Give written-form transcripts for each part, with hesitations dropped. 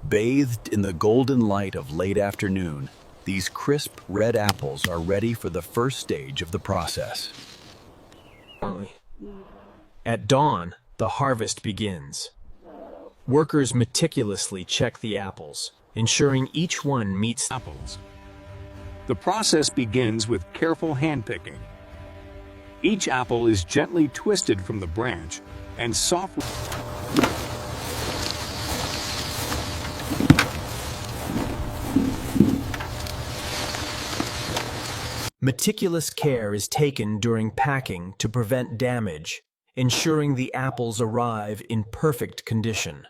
Bathed in the golden light of late afternoon, these crisp red apples are ready for the first stage of the process. At dawn, the harvest begins. Workers meticulously check the apples, ensuring each one meets apples. The process begins with careful handpicking. Each apple is gently twisted from the branch and softly. Meticulous care is taken during packing to prevent damage, ensuring the apples arrive in perfect condition.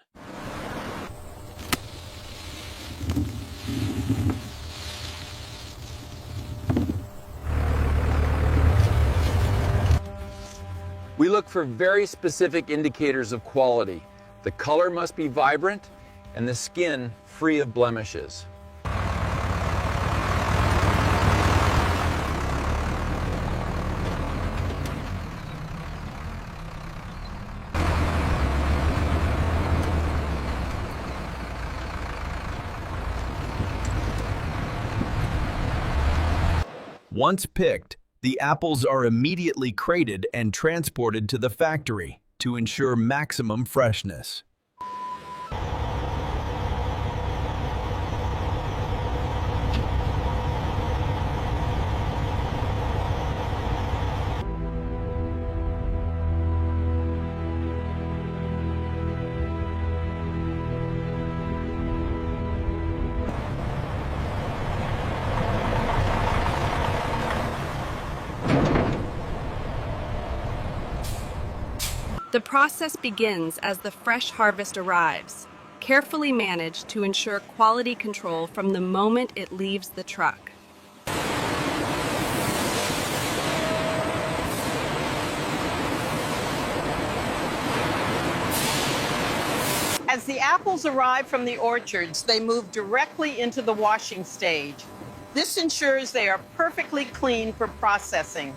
We look for very specific indicators of quality. The color must be vibrant and the skin free of blemishes. Once picked, the apples are immediately crated and transported to the factory to ensure maximum freshness. The process begins as the fresh harvest arrives, carefully managed to ensure quality control from the moment it leaves the truck. As the apples arrive from the orchards, they move directly into the washing stage. This ensures they are perfectly clean for processing.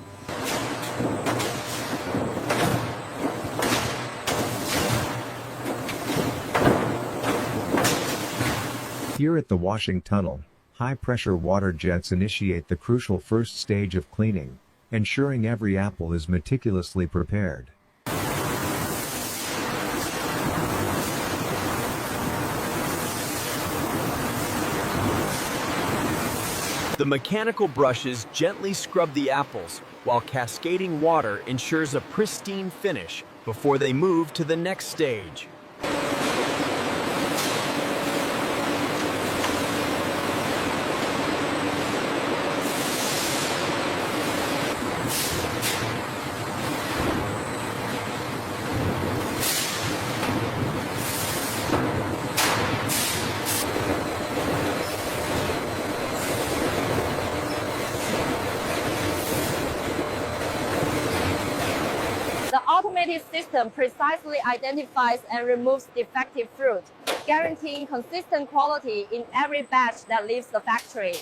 Here at the washing tunnel, high-pressure water jets initiate the crucial first stage of cleaning, ensuring every apple is meticulously prepared. The mechanical brushes gently scrub the apples, while cascading water ensures a pristine finish before they move to the next stage. The automated system precisely identifies and removes defective fruit, guaranteeing consistent quality in every batch that leaves the factory.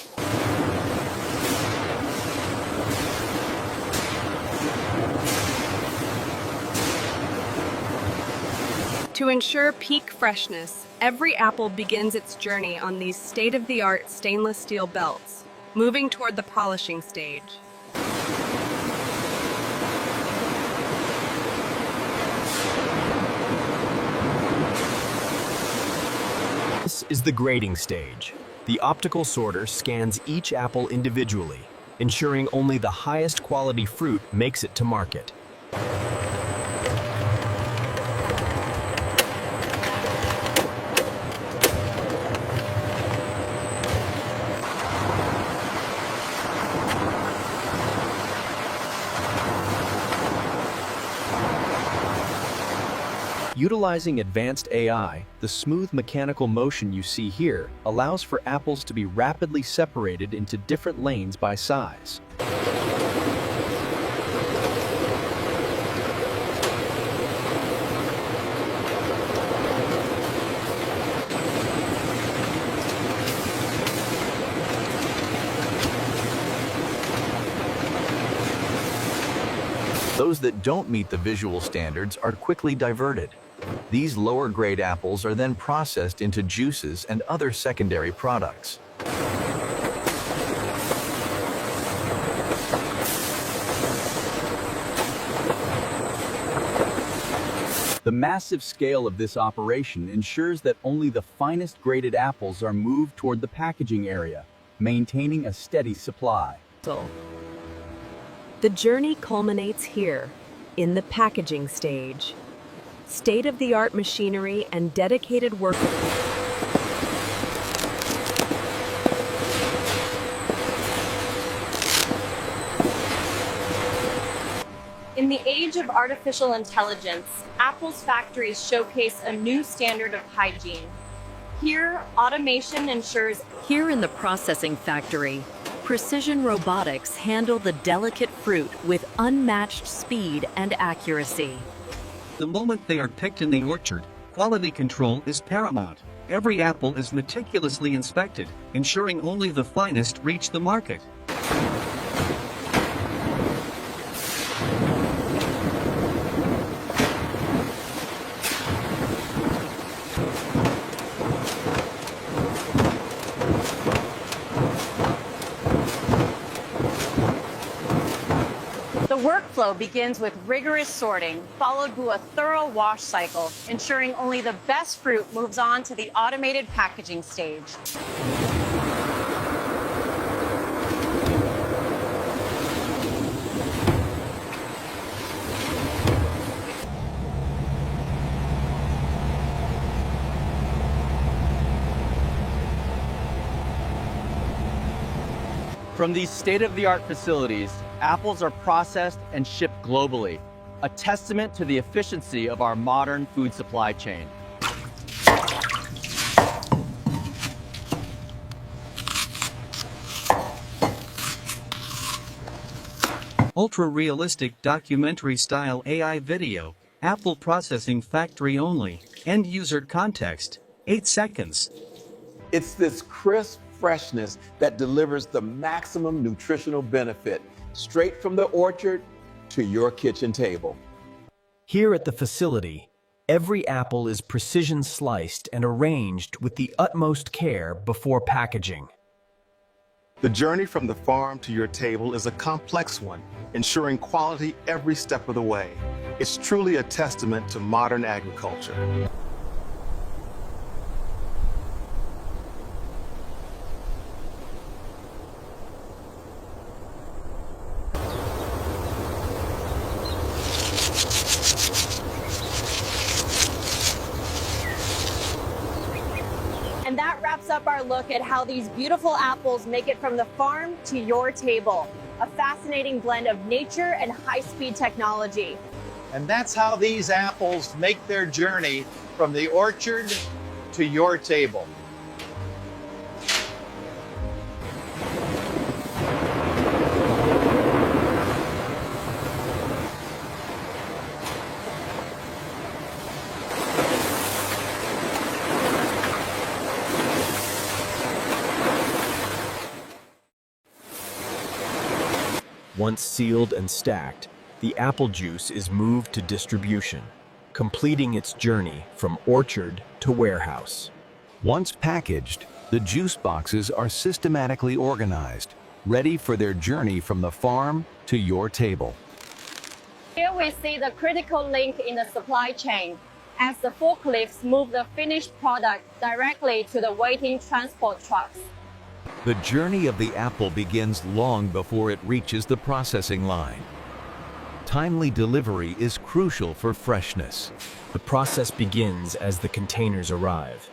To ensure peak freshness, every apple begins its journey on these state-of-the-art stainless steel belts, moving toward the polishing stage. This is the grading stage. The optical sorter scans each apple individually, ensuring only the highest quality fruit makes it to market. Utilizing advanced AI, the smooth mechanical motion you see here allows for apples to be rapidly separated into different lanes by size. Those that don't meet the visual standards are quickly diverted, These lower-grade apples are then processed into juices and other secondary products. The massive scale of this operation ensures that only the finest graded apples are moved toward the packaging area, maintaining a steady supply. The journey culminates here, in the packaging stage. State-of-the-art machinery and dedicated workers. In the age of artificial intelligence, Apple's factories showcase a new standard of hygiene. Here, automation ensures. Here in the processing factory, precision robotics handle the delicate fruit with unmatched speed and accuracy. The moment they are picked in the orchard, quality control is paramount. Every apple is meticulously inspected, ensuring only the finest reach the market. The workflow begins with rigorous sorting, followed by a thorough wash cycle, ensuring only the best fruit moves on to the automated packaging stage. From these state-of-the-art facilities, apples are processed and shipped globally, a testament to the efficiency of our modern food supply chain. Ultra-realistic documentary-style AI video, apple processing factory only, end-user context, 8 seconds. It's this crisp freshness that delivers the maximum nutritional benefit straight from the orchard to your kitchen table. Here at the facility, every apple is precision sliced and arranged with the utmost care before packaging. The journey from the farm to your table is a complex one, ensuring quality every step of the way. It's truly a testament to modern agriculture. And that wraps up our look at how these beautiful apples make it from the farm to your table. A fascinating blend of nature and high-speed technology. And that's how these apples make their journey from the orchard to your table. Once sealed and stacked, the apple juice is moved to distribution, completing its journey from orchard to warehouse. Once packaged, the juice boxes are systematically organized, ready for their journey from the farm to your table. Here we see the critical link in the supply chain, as the forklifts move the finished product directly to the waiting transport trucks. The journey of the apple begins long before it reaches the processing line. Timely delivery is crucial for freshness. The process begins as the containers arrive.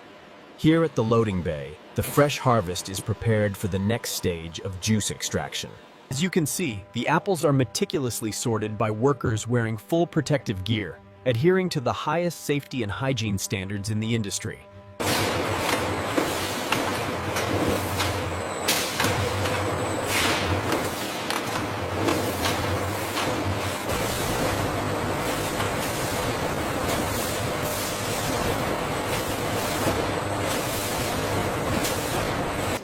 Here at the loading bay, the fresh harvest is prepared for the next stage of juice extraction. As you can see, the apples are meticulously sorted by workers wearing full protective gear, adhering to the highest safety and hygiene standards in the industry.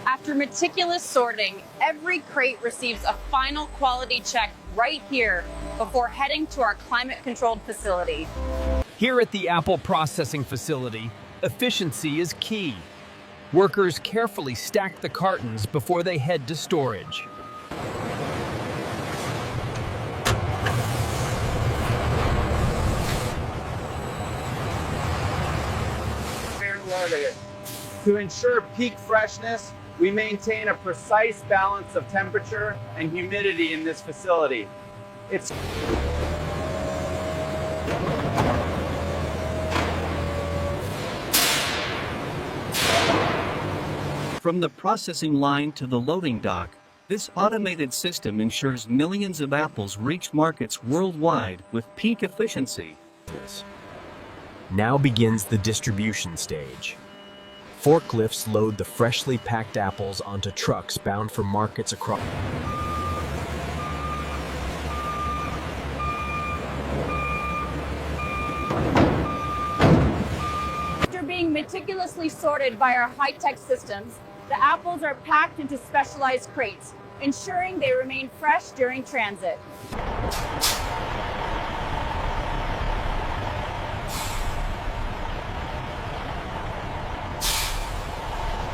After meticulous sorting, every crate receives a final quality check right here before heading to our climate-controlled facility. Here at the apple processing facility, efficiency is key. Workers carefully stack the cartons before they head to storage. To ensure peak freshness, we maintain a precise balance of temperature and humidity in this facility. From the processing line to the loading dock, this automated system ensures millions of apples reach markets worldwide with peak efficiency. Now begins the distribution stage. Forklifts load the freshly packed apples onto trucks bound for markets across. After being meticulously sorted by our high-tech systems, the apples are packed into specialized crates, ensuring they remain fresh during transit.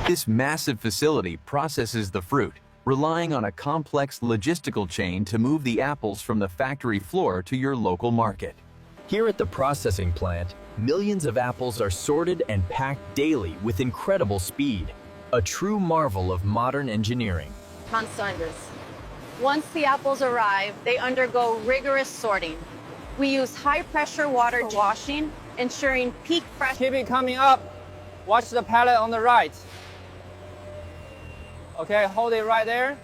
This massive facility processes the fruit, relying on a complex logistical chain to move the apples from the factory floor to your local market. Here at the processing plant, millions of apples are sorted and packed daily with incredible speed. A true marvel of modern engineering. Once the apples arrive, they undergo rigorous sorting. We use high-pressure water washing, ensuring peak freshness. Keep it coming up. Watch the pallet on the right. Okay, hold it right there.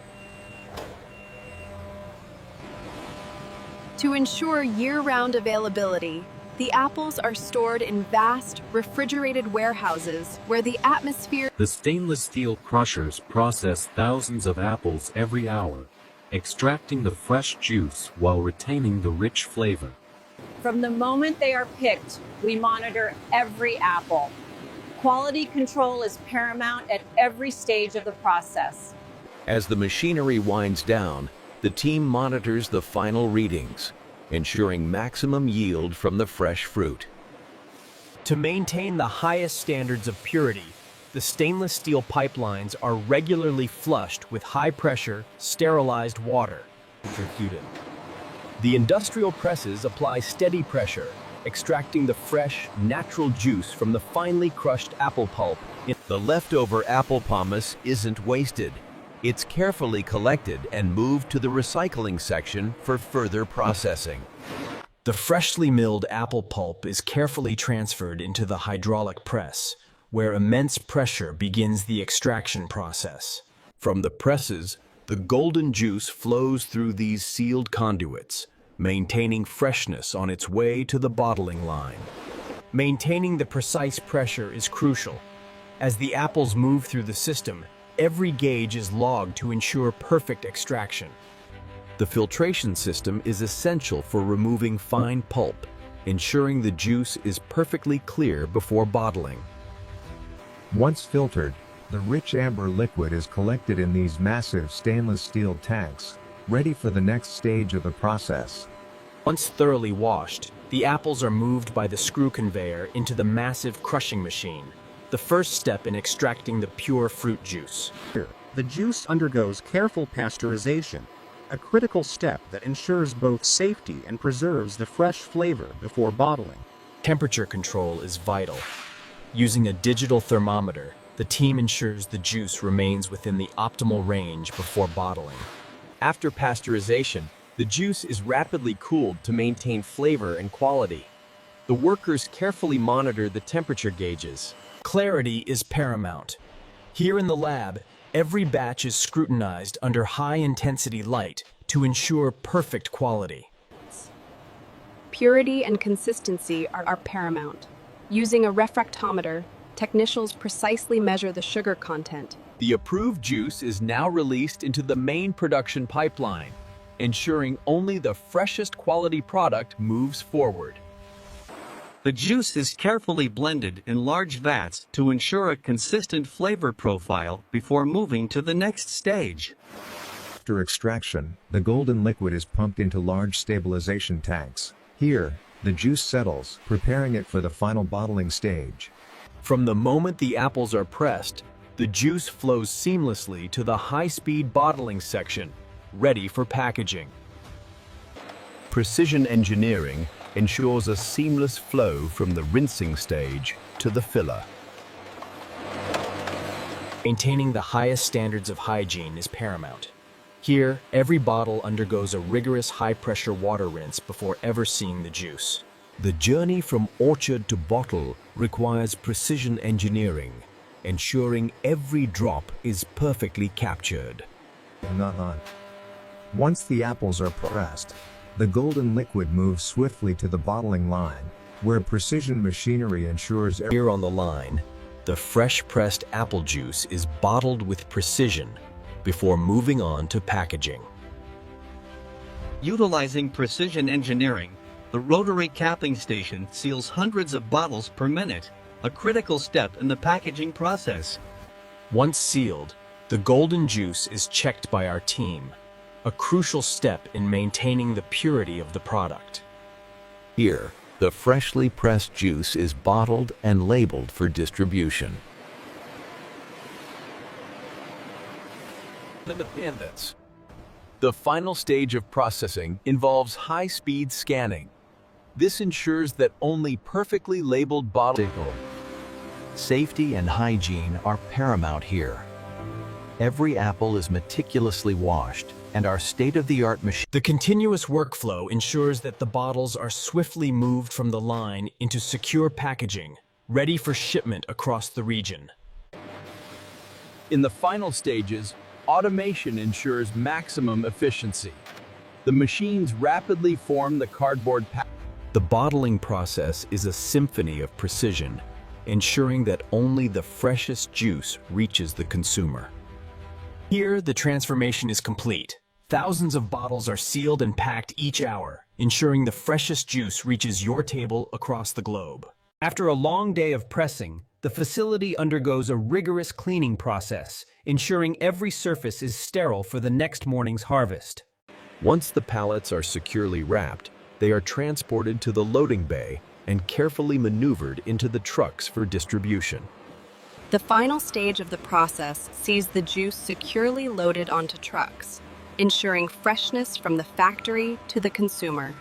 To ensure year-round availability, the apples are stored in vast, refrigerated warehouses where the atmosphere. The stainless steel crushers process thousands of apples every hour, extracting the fresh juice while retaining the rich flavor. From the moment they are picked, we monitor every apple. Quality control is paramount at every stage of the process. As the machinery winds down, the team monitors the final readings, ensuring maximum yield from the fresh fruit. To maintain the highest standards of purity, the stainless steel pipelines are regularly flushed with high-pressure, sterilized water. The industrial presses apply steady pressure, extracting the fresh, natural juice from the finely crushed apple pulp. The leftover apple pomace isn't wasted. It's carefully collected and moved to the recycling section for further processing. The freshly milled apple pulp is carefully transferred into the hydraulic press, where immense pressure begins the extraction process. From the presses, the golden juice flows through these sealed conduits, maintaining freshness on its way to the bottling line. Maintaining the precise pressure is crucial. As the apples move through the system, every gauge is logged to ensure perfect extraction. The filtration system is essential for removing fine pulp, ensuring the juice is perfectly clear before bottling. Once filtered, the rich amber liquid is collected in these massive stainless steel tanks, ready for the next stage of the process. Once thoroughly washed, the apples are moved by the screw conveyor into the massive crushing machine, the first step in extracting the pure fruit juice. The juice undergoes careful pasteurization, a critical step that ensures both safety and preserves the fresh flavor before bottling. Temperature control is vital. Using a digital thermometer, the team ensures the juice remains within the optimal range before bottling. After pasteurization, the juice is rapidly cooled to maintain flavor and quality. The workers carefully monitor the temperature gauges. Clarity is paramount. Here in the lab, every batch is scrutinized under high-intensity light to ensure perfect quality. Purity and consistency are paramount. Using a refractometer, technicians precisely measure the sugar content. The approved juice is now released into the main production pipeline, ensuring only the freshest quality product moves forward. The juice is carefully blended in large vats to ensure a consistent flavor profile before moving to the next stage. After extraction, the golden liquid is pumped into large stabilization tanks. Here, The juice settles, preparing it for the final bottling stage. From the moment the apples are pressed, the juice flows seamlessly to the high-speed bottling section, ready for packaging. Precision engineering ensures a seamless flow from the rinsing stage to the filler. Maintaining the highest standards of hygiene is paramount. Here, every bottle undergoes a rigorous high-pressure water rinse before ever seeing the juice. The journey from orchard to bottle requires precision engineering, ensuring every drop is perfectly captured. Once the apples are pressed, the golden liquid moves swiftly to the bottling line, where precision machinery ensures Here on the line, the fresh-pressed apple juice is bottled with precision before moving on to packaging. Utilizing precision engineering, the rotary capping station seals hundreds of bottles per minute, a critical step in the packaging process. Once sealed, the golden juice is checked by our team, a crucial step in maintaining the purity of the product. Here, the freshly pressed juice is bottled and labeled for distribution. The final stage of processing involves high-speed scanning. This ensures that only perfectly labeled bottles. Safety and hygiene are paramount here. Every apple is meticulously washed, and our state-of-the-art machine. The continuous workflow ensures that the bottles are swiftly moved from the line into secure packaging, ready for shipment across the region. In the final stages, automation ensures maximum efficiency. The machines rapidly form the cardboard pack. The bottling process is a symphony of precision, ensuring that only the freshest juice reaches the consumer. Here, the transformation is complete. Thousands of bottles are sealed and packed each hour, ensuring the freshest juice reaches your table across the globe. After a long day of pressing, the facility undergoes a rigorous cleaning process, ensuring every surface is sterile for the next morning's harvest. Once the pallets are securely wrapped, they are transported to the loading bay and carefully maneuvered into the trucks for distribution. The final stage of the process sees the juice securely loaded onto trucks, ensuring freshness from the factory to the consumer.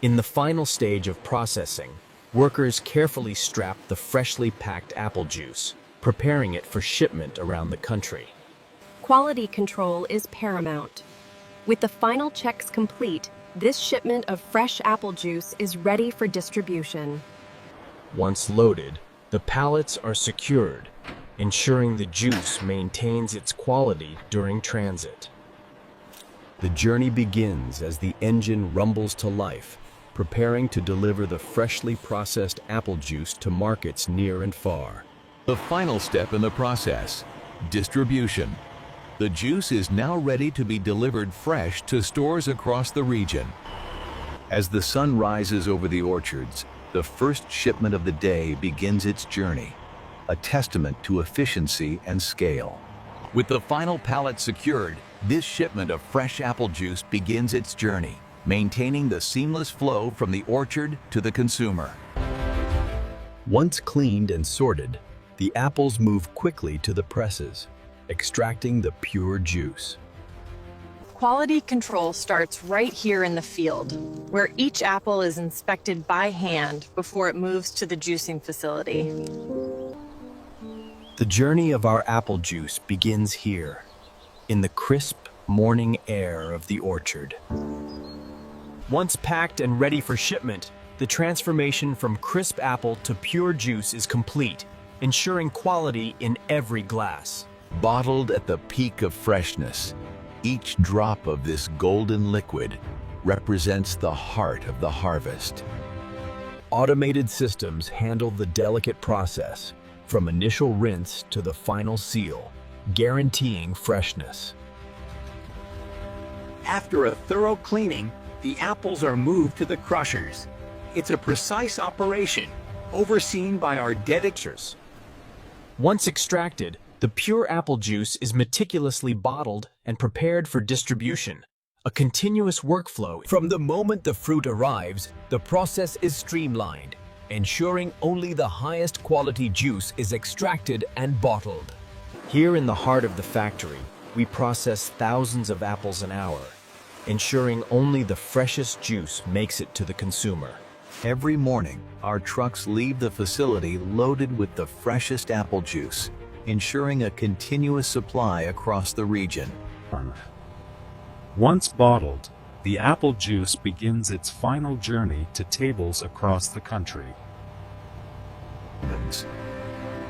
In the final stage of processing, workers carefully strap the freshly packed apple juice, preparing it for shipment around the country. Quality control is paramount. With the final checks complete, this shipment of fresh apple juice is ready for distribution. Once loaded, the pallets are secured, ensuring the juice maintains its quality during transit. The journey begins as the engine rumbles to life, preparing to deliver the freshly processed apple juice to markets near and far. The final step in the process, distribution. The juice is now ready to be delivered fresh to stores across the region. As the sun rises over the orchards, the first shipment of the day begins its journey, a testament to efficiency and scale. With the final pallet secured, this shipment of fresh apple juice begins its journey, maintaining the seamless flow from the orchard to the consumer. Once cleaned and sorted, the apples move quickly to the presses, extracting the pure juice. Quality control starts right here in the field, where each apple is inspected by hand before it moves to the juicing facility. The journey of our apple juice begins here, in the crisp morning air of the orchard. Once packed and ready for shipment, the transformation from crisp apple to pure juice is complete, ensuring quality in every glass. Bottled at the peak of freshness, each drop of this golden liquid represents the heart of the harvest. Automated systems handle the delicate process, from initial rinse to the final seal, guaranteeing freshness. After a thorough cleaning, the apples are moved to the crushers. It's a precise operation, overseen by our dedicators. Once extracted, the pure apple juice is meticulously bottled and prepared for distribution, A continuous workflow. From the moment the fruit arrives, the process is streamlined, ensuring only the highest quality juice is extracted and bottled. Here in the heart of the factory, we process thousands of apples an hour, ensuring only the freshest juice makes it to the consumer. Every morning, our trucks leave the facility loaded with the freshest apple juice, ensuring a continuous supply across the region. Once bottled, the apple juice begins its final journey to tables across the country.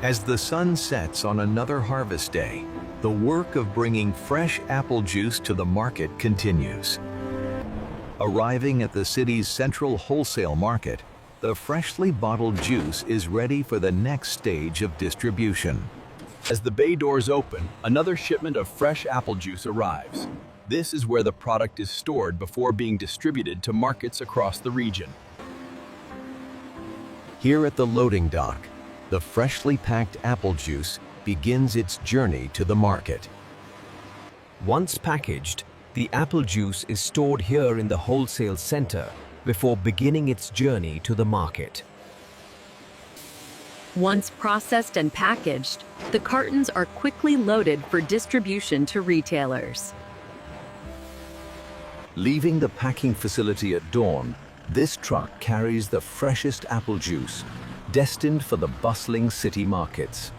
As the sun sets on another harvest day, the work of bringing fresh apple juice to the market continues. Arriving at the city's central wholesale market, the freshly bottled juice is ready for the next stage of distribution. As the bay doors open, another shipment of fresh apple juice arrives. This is where the product is stored before being distributed to markets across the region. Here at the loading dock, the freshly packed apple juice begins its journey to the market. Once packaged, the apple juice is stored here in the wholesale center before beginning its journey to the market. Once processed and packaged, the cartons are quickly loaded for distribution to retailers. Leaving the packing facility at dawn, this truck carries the freshest apple juice, destined for the bustling city markets.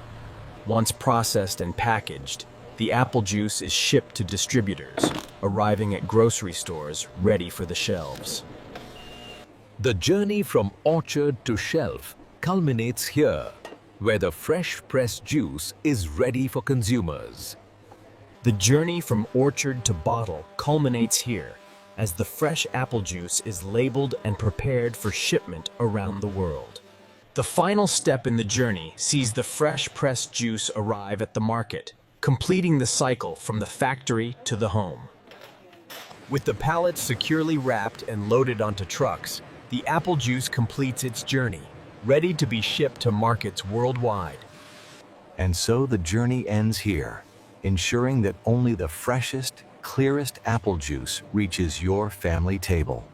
Once processed and packaged, the apple juice is shipped to distributors, arriving at grocery stores ready for the shelves. The journey from orchard to shelf culminates here, where the fresh pressed juice is ready for consumers. The journey from orchard to bottle culminates here, as the fresh apple juice is labeled and prepared for shipment around the world. The final step in the journey sees the fresh pressed juice arrive at the market, completing the cycle from the factory to the home. With the pallets securely wrapped and loaded onto trucks, the apple juice completes its journey, ready to be shipped to markets worldwide. And so the journey ends here, ensuring that only the freshest, clearest apple juice reaches your family table.